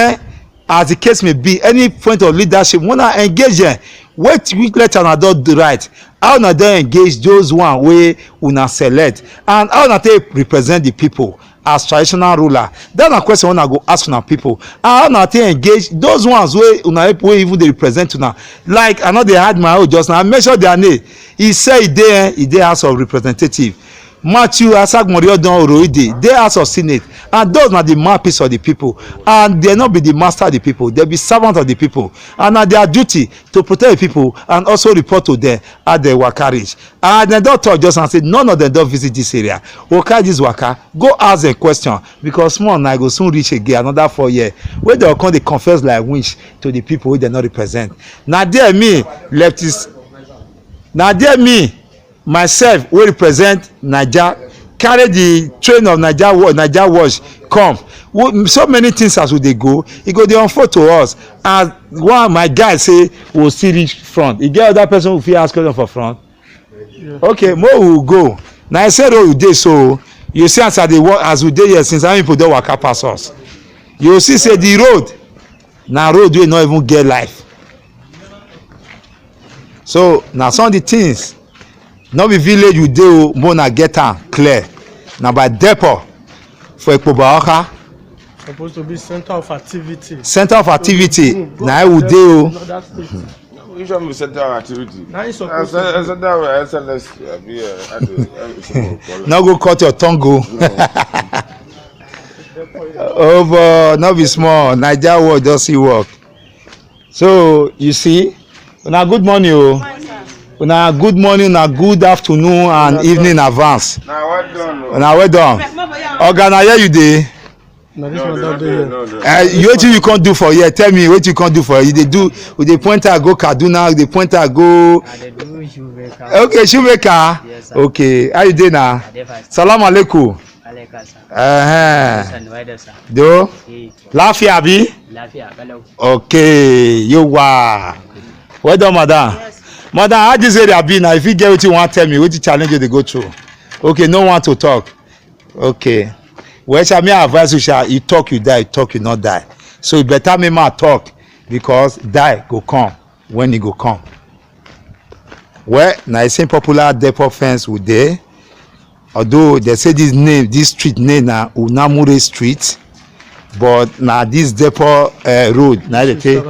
as the case may be, any point of leadership wanna engage them. Which letter una don do right, how una don engage those one wey una select, and how una take represent the people as traditional ruler. That na question una go ask una people. And how una take engage those ones wey una wey even dey represent una. Like I know they had my own just now, I mention their name. He say e dey House of Representative. Matthew Isaac Moriodon Oroide dey House of Senate, and those na the mouthpiece of the people, and they not be the master of the people, they be servant of the people, and na their duty to protect the people and also report to them at the waka reach. And dem don talk just and say none of them don visit this area. We carry this waka go ask them question, because small na go soon reach again another 4 years wey dem come dey confess like winch to the people wey dem no represent. Na there me leftist, na there me myself wey represent Naija carry the train of Naija watch come. So many things as we dey go, e go dey unfold to us. And one of my guys say we we'll still reach front. E get other person who fit ask question for front. Yeah. Okay, more we will go. Na I said you dey so you see as I dey work as we dey here since how many people don waka pass us. You see say the road na road wey no even get life. So na some of the things. No be village you dey o, mo na get am clear. Na by depot for Ekpobaoka.
Supposed to be center of activity.
Center of activity. Na we dey o.
Which one be center of activity?
Na you suppose to
center of SNS.
No go cut your tongue o. Oh, but no be small. Naija work just see work. So you see, una good morning o. Una good morning, una good afternoon and evening in advance.
Now what done?
Una well done. Oga, na here you dey?
Now this one don't do here.
Wetin you can't do for here? Tell me wetin you can't do for here. You dey do with the pointer go Kaduna, with the pointer go. Okay, shoemaker.
Yes, sir.
Okay, how you dey now? Salam alaikum. Do? Lafiya abi? Okay, you wa. Well done, madam.
Yes.
Madam, how this area be now? If you get what you want, tell me. What challenge you dey go through? Okay, no one to talk. Okay. Well, shall me advise you? Shall you talk, you die. You talk, you not die. So you better me ma talk because die go come when it go come. Well, now it's same popular depot fence with there. Although they say this name, this street name na Unamure Street, but now this depot road now they take.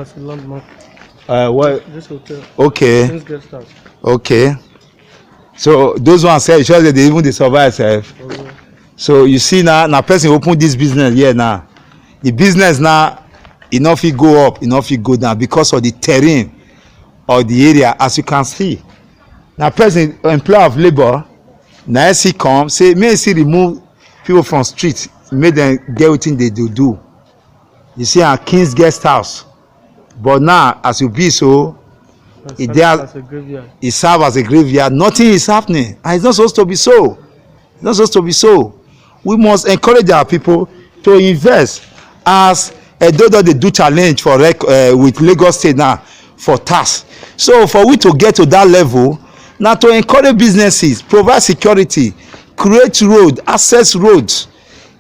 What?
This hotel.
Okay.
Since guest house.
Okay. So those ones say sure that they even they survive self. So you see now person open this business here now. The business now enough it go up, enough it go down because of the terrain of the area as you can see. Now person employer of labor now see come say may see remove people from street, make them get wetin they do. You see our King's guest house. But now as you be so it serve as a graveyard. Nothing is happening and it's not supposed to be so. It's not supposed to be so. We must encourage our people to invest as though they do challenge for with Lagos State now for tax. So for we to get to that level, now to encourage businesses, provide security, create road, access roads.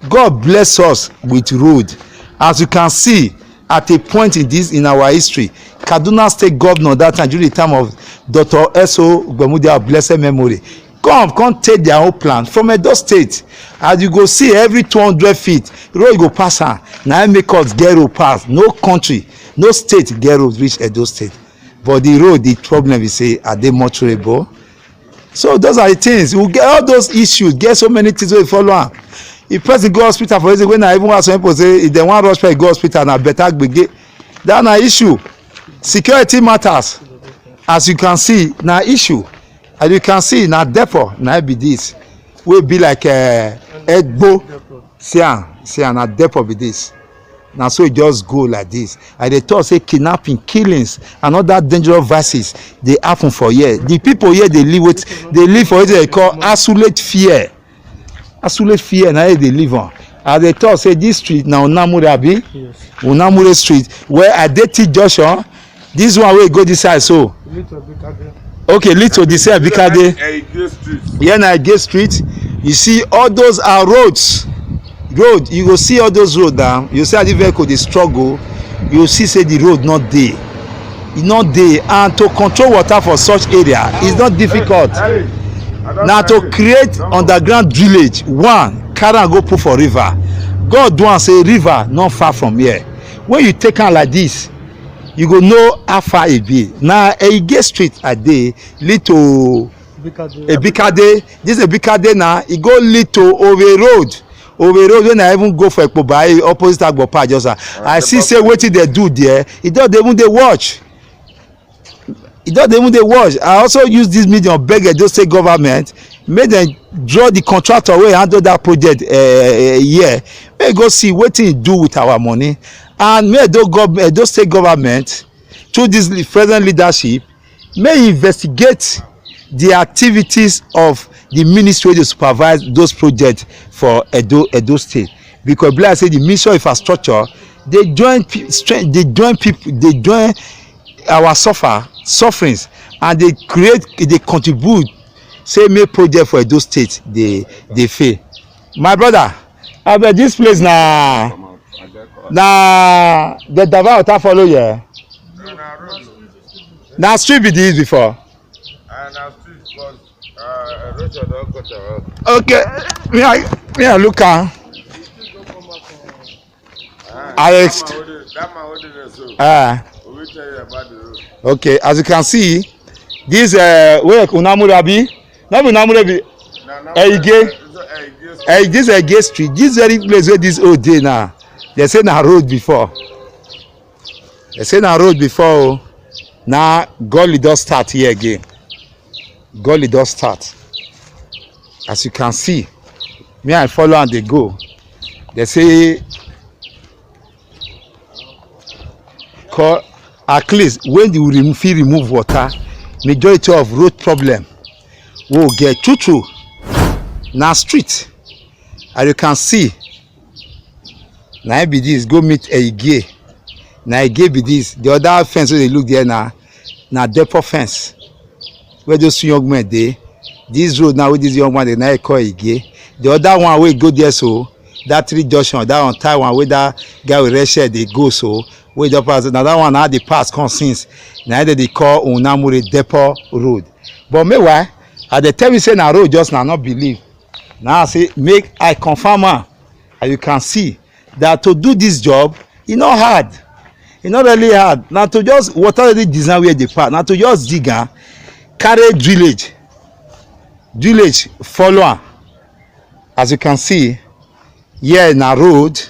God bless us with road. As you can see, at a point in our history, Kaduna State Governor that time during the time of Dr. S.O. Gbemudia of blessed memory, come take their own plan from Edo State. As you go see every 200 feet, road go pass am. Na make us get road pass. No country, no state get road reach Edo State. But the road, the problem is say are they motorable? So those are the things. We get all those issues. Get so many things we follow am. If person go hospital for example, when I even have some people say if they want rush person go hospital na better gbege. That na issue. Security matters. As you can see, na issue. As you can see, na depot na be this. We be like Egbo. See na depot be this. Na so e just go like this. And they talk say kidnapping, killings, and other dangerous vices dey happen for here. The people here they live for what they call absolute fear. Absolute fear na they live on. And they talk say this street na Unamure abi? Yes. Unamure Street where Adeti Junction. This one wey go this side so. Okay, lead to this side Bikade. Here na Gate Street. You see all those are roads. Road, you go see all those roads down. You see how the vehicle dey struggle. You see say the road not dey. E not dey, and to control water for such area is not difficult. Now to create underground drainage, one carry am go put for river. God do am say river not far from here. When you take am like this, you go know how far e be. Now Ege Street a dey lead to Ebikade. This Ebikade now e go lead to Owe Road. Owe Road when I even go for Ekpobai opposite Agbopa just I see say wetin they do there. E don even dey watch. E don even dey watch. I also use this medium beg Edo State government make dem draw the contractor wey handle that project here. Make go see wetin e do with our money and make Edo State government through this present leadership may investigate the activities of the ministry to supervise those projects for Edo State, because like I say the Ministry of Infrastructure they join our sufferings and they contribute say make project for Edo State they fail. My brother, abeg this place na the Dava water follow here. Na street be this before. Okay, me I look am. Okay, as you can see, this where Unamure abi? No be Unamure be this Ege Street. This very place where this old day now. They say na road before. They say na road before. Now gully does start here again. Gully does start. As you can see, me I follow and they go. They say at least when they remove water, majority of road problem will get true. Now street, as you can see, now be this go meet Ege. Now Ege be this. The other fence where they look there now depot fence. Where those young men dey. This road now with this young man they now call Ege. The other one wey go there so that 3 junction, that on tie one where that guy with red shirt they go so. Where the pass another one now the pass come since. Now they call Unamure Depot Road. But meanwhile, at the time we say na road just now not believe. Now I say make I confirm am. And you can see that to do this job, e not hard. E not really hard. Now to just water the design where they pass. Now to just dig am, carry drillage follow am. As you can see, here na road,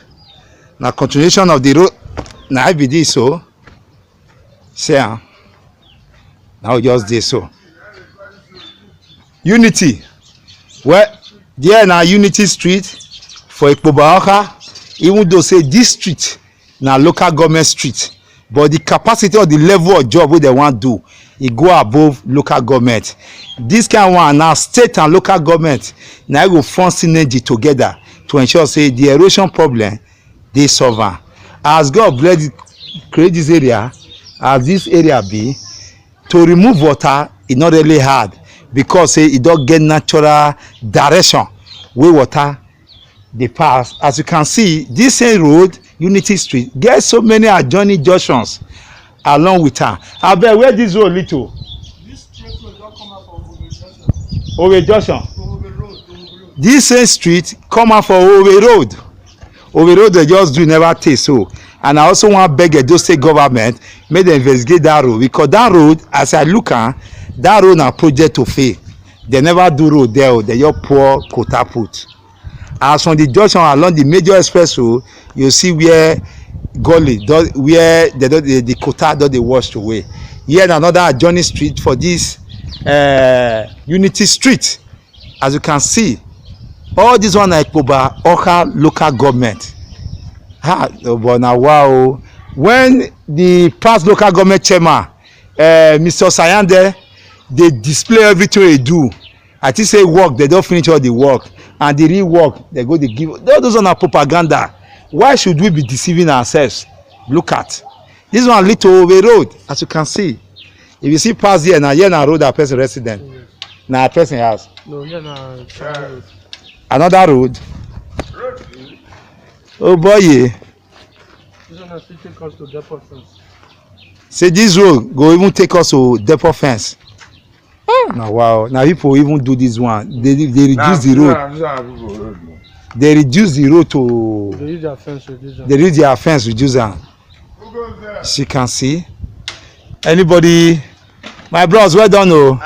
na continuation of the road. Na I be this so. See am. Now just this so. Unity. Well, there na Unity Street for Ikpobaoka. Even though say this street na local government street, but the capacity or the level of job wey they want do, e go above local government. This kind one na state and local government na go form synergy together to ensure say the erosion problem dey solve am. As God bless create this area, as this area be, to remove water e not really hard because say e don get natural direction wey water dey pass. As you can see, this same road Unity Street get so many adjoining junctions along with am. Abeg, where this road lead to?
This straight road don come out from
Owe junction.
Owe road.
This same street come out for Owe road. Owe road they just do never take so. And I also want beg Edo State government make dem investigate that road, because that road, as I look at that road na project to fail. They never do road there. They just pour quota put. As from the junction along the major express road, you see where gully where the quota don dey washed away. Here na another adjoining street for this Unity Street. As you can see, all this one na Ikpobaoka local government. But now wow, when the past local government chairman, Mr. Sayande, they display everything they do. I think say work, they don't finish all the work, and the real work they go they give. Those are propaganda. Why should we be deceiving ourselves? Look at this one lead to Owe road, as you can see. If you see past here na road a person resident, na a person house.
No, here na road.
Another road. Oh boy, yeah.
This one still take us to depot fence.
Say this road go even take us to depot fence. Now wow, now people even do this one. They reduce the road. They reduce the road to.
They use their fence reduce.
They use their fence reduce am. She can see. Anybody? My bros, well done, oh.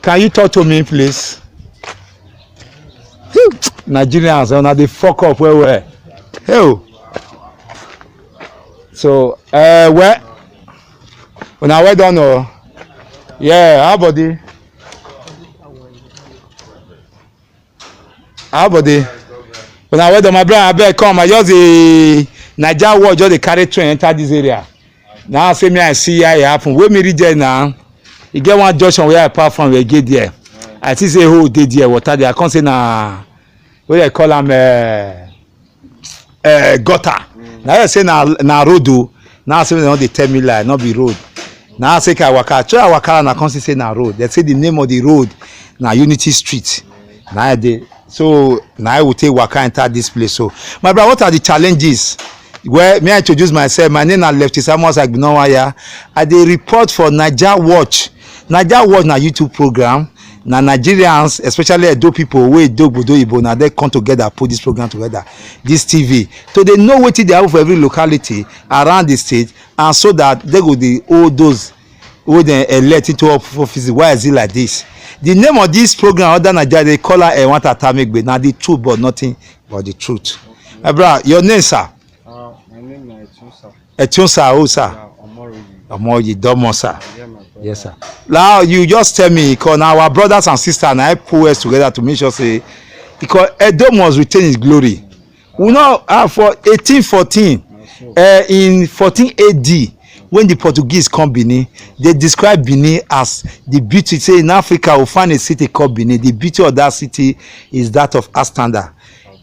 Can you talk to me, please? Nigerians, now they fuck up where? Hey. So, where? When I well done, oh. Yeah, how about the? When I well done, my brother, I better come. I just the NIGERIAN war just dey carry train enter this area. Now say me I see how it happen. When me reach there now, you get one junction where I pass from we get there. I think say who dey there water there. I can't say na what they call am gutter. Now I say na road o. Now I say they no dey tell me lie, not be road. Now I say I waka, try I waka and I can't say na road. They say the name of the road na Unity Street. Now they so now I will take waka enter this place. So my brother, what are the challenges? Well, may I introduce myself? My name is Lefty Samuel Agbinowaya. I dey report for Naija Watch. Naija Watch na YouTube program. Na Nigerians, especially Edo people, wey Edo Bodo Ibo, na they come together, put this program together. This TV. So they know wetin dey happen for every locality around the state, and so that they go dey hold those wey dem elect into office. Why is it like this? The name of this program, other Nigeria, they call her Ewanta Tamegbe. Na the truth, but nothing but the truth. Bro, your name, sir?
My name is Etunsa.
Etunsa, who, sir? Omoroji, Domo, sir. Yes, sir. Now, you just tell me, because our brothers and sisters and I pull us together to make sure, say, because Edo must retain his glory. We know for 1814, in 14 AD, when the Portuguese come Benin, they describe Benin as the beauty. Say in Africa, we find a city called Benin. The beauty of that city is that of Astanda.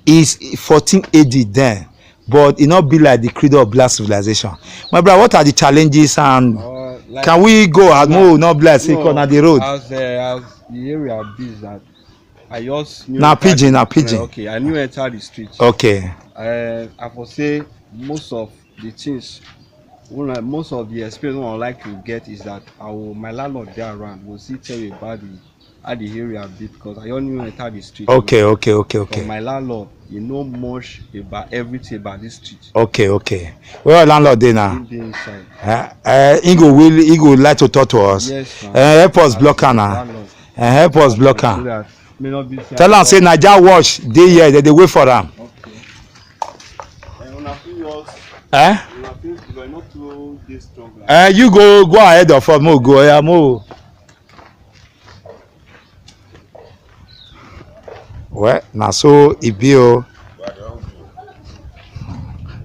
It's 14 AD then, but it not be like the cradle of black civilization. My brother, what are the challenges and can we go at more not bless on the road?
As the area is that I just knew
now pigeon.
Okay, I knew enter the street.
Okay.
I would say most of the things, most of the experience I would like to get is that my landlord there around will still tell you about how the area be, because I only enter the street.
Okay.
My landlord, you know much about everything about this street.
Okay. Where your landlord there now? He go like to talk to us.
Yes,
help us block now. Help us block her. Tell am say NIGERIAN watch dey here, they wait for am. You go ahead of us, mo go ya mo. Well, na so e be o.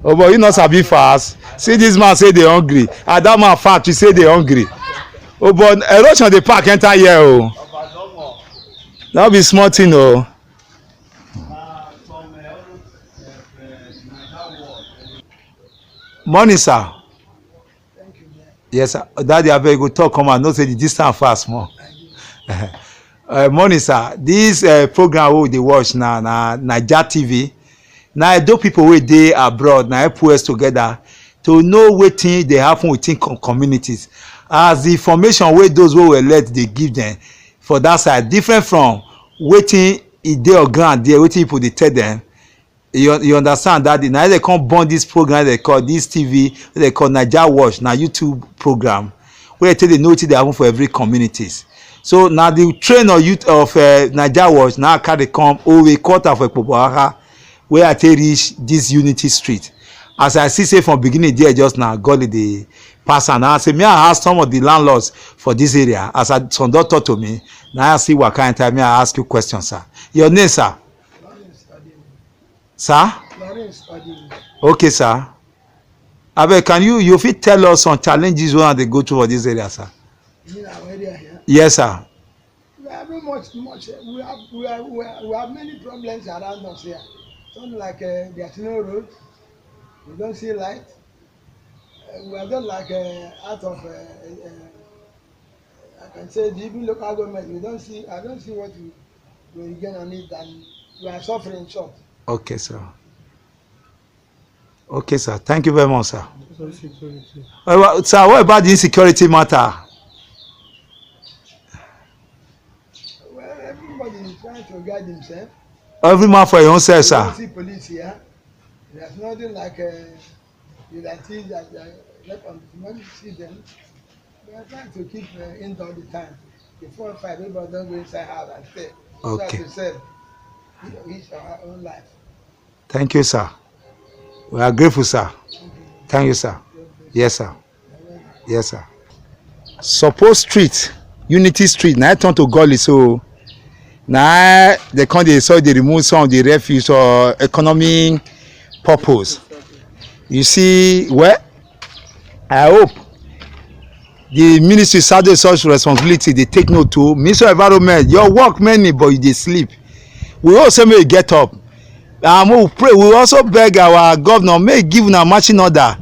Oh, but you no sabi fast. See this man say they hungry. And that man fat, you say they hungry. Oh, but erosion dey park enter here o. No be small thing o. Morning, sir.
Thank you.
Yes, sir. Daddy, abeg go talk come and know say the distance fast more. Morning, sir. This program wey we dey watch na NAIJA TV. Na Edo people wey dey abroad na help us together to know wetin dey happen within communities. As the information wey those wey we elect dey give them for that side different from wetin e dey on ground there, wetin people dey tell them. You understand that? Now they come born this program they call this TV they call NIGERIAN Watch, na YouTube program where they know wetin dey happen for every communities. So now the train of youth of NIGERIAN Watch now carry come over quarter for Ekpoboaka where I take reach this Unity Street. As I see say from beginning there just now God dey pass and I say me I ask some of the landlords for this area as some don talk to me. Now I see what kind of time me I ask you questions, sir. Your name, sir? Sir? Okay, sir. Abeg, can you fit tell us some challenges wey they go through for this area, sir?
In our area here?
Yes, sir.
We have much. We have many problems around us here. Something like there's no road. We don't see light. We are just like out of I can say the even local government. I don't see what we get on it, and we are suffering short.
Okay, sir. Okay, sir. Thank you very much, sir. Sir, what about the insecurity matter?
Well, everybody is trying to guide himself.
Every man for your own self, sir.
We don't see police here. There's nothing like you can see that when you see them, they are trying to keep in all the time. Before 5, everybody don't go inside house and stay.
Okay.
So as you said, each our own life.
Thank you, sir. We are grateful, sir. Thank you, sir. Yes, sir. Yes, sir. Suppose street, Unity Street, now I turn to Gully, so now they come they remove some of the refuse or economic purpose. You see, well, I hope the ministry saddle such responsibility they take note to. Ministry of Environment, your work many, but you dey sleep. We also may get up. We pray. We also beg our governor may give una marching order.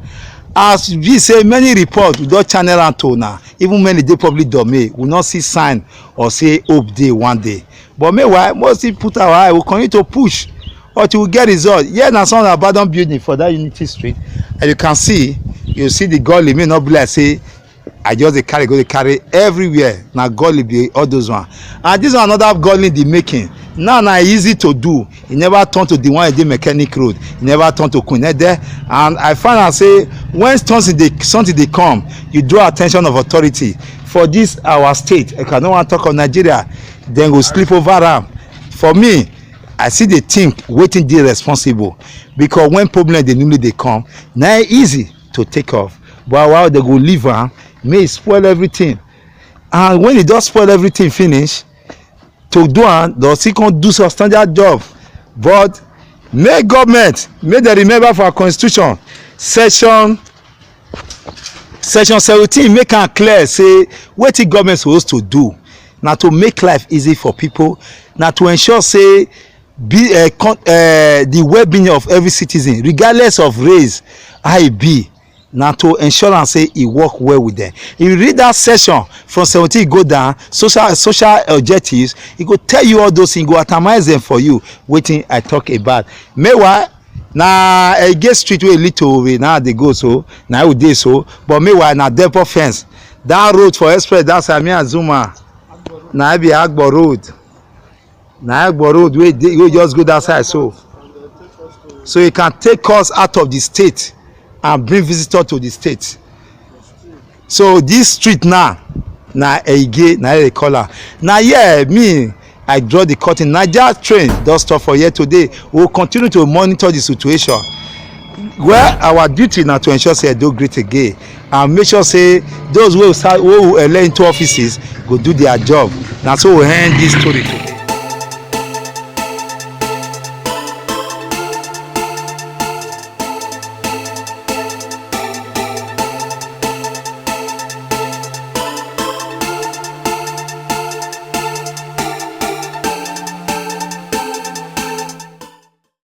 As we say, many reports we don channel am to now. Even many dey public domain, we not see sign or say hope day one day. But meanwhile, mostly put our eye. We continue to push until we get result. Yeah, na some abandoned building for that Unity Street, and you can see, you see the gully may not be like say I just dey carry everywhere. Na gully be all those one, and this is another gully in the making. Now na easy to do. E never turn to the one in the mechanic road. E never turn to Kunede. And I find out say when something they come, you draw attention of authority for this our state. I cannot want to talk of Nigeria. Then go sleep over am. For me, I see the think wetin dey responsible because when problem dey newly dey come na easy to take off but while they go leave am may e spoil everything and when e don spoil everything finish to do am dem still come do substandard job but make government make dem remember for our constitution section 17 make am clear say wetin government suppose to do na to make life easy for people na to ensure say the well-being of every citizen regardless of race how e be na to ensure am say e work well with them. If you read that section from 17 go down social objectives e go tell you all those things, go atomize them for you wetin I talk about. Meanwhile na Ege street wey lead to Owerri na dey go so na we dey so but meanwhile na depot fence that road for express that side me and Zuma na be Agbo road. Na Agbo road wey just go that side so e can take us out of the state and bring visitor to the state. So this street now na Ege na they call am. Na here me I draw the curtain. NIGERIAN train don stop for here today. We will continue to monitor the situation. Well, our duty na to ensure say do great again and make sure say those who elect into offices go do their job. Na so we end this story.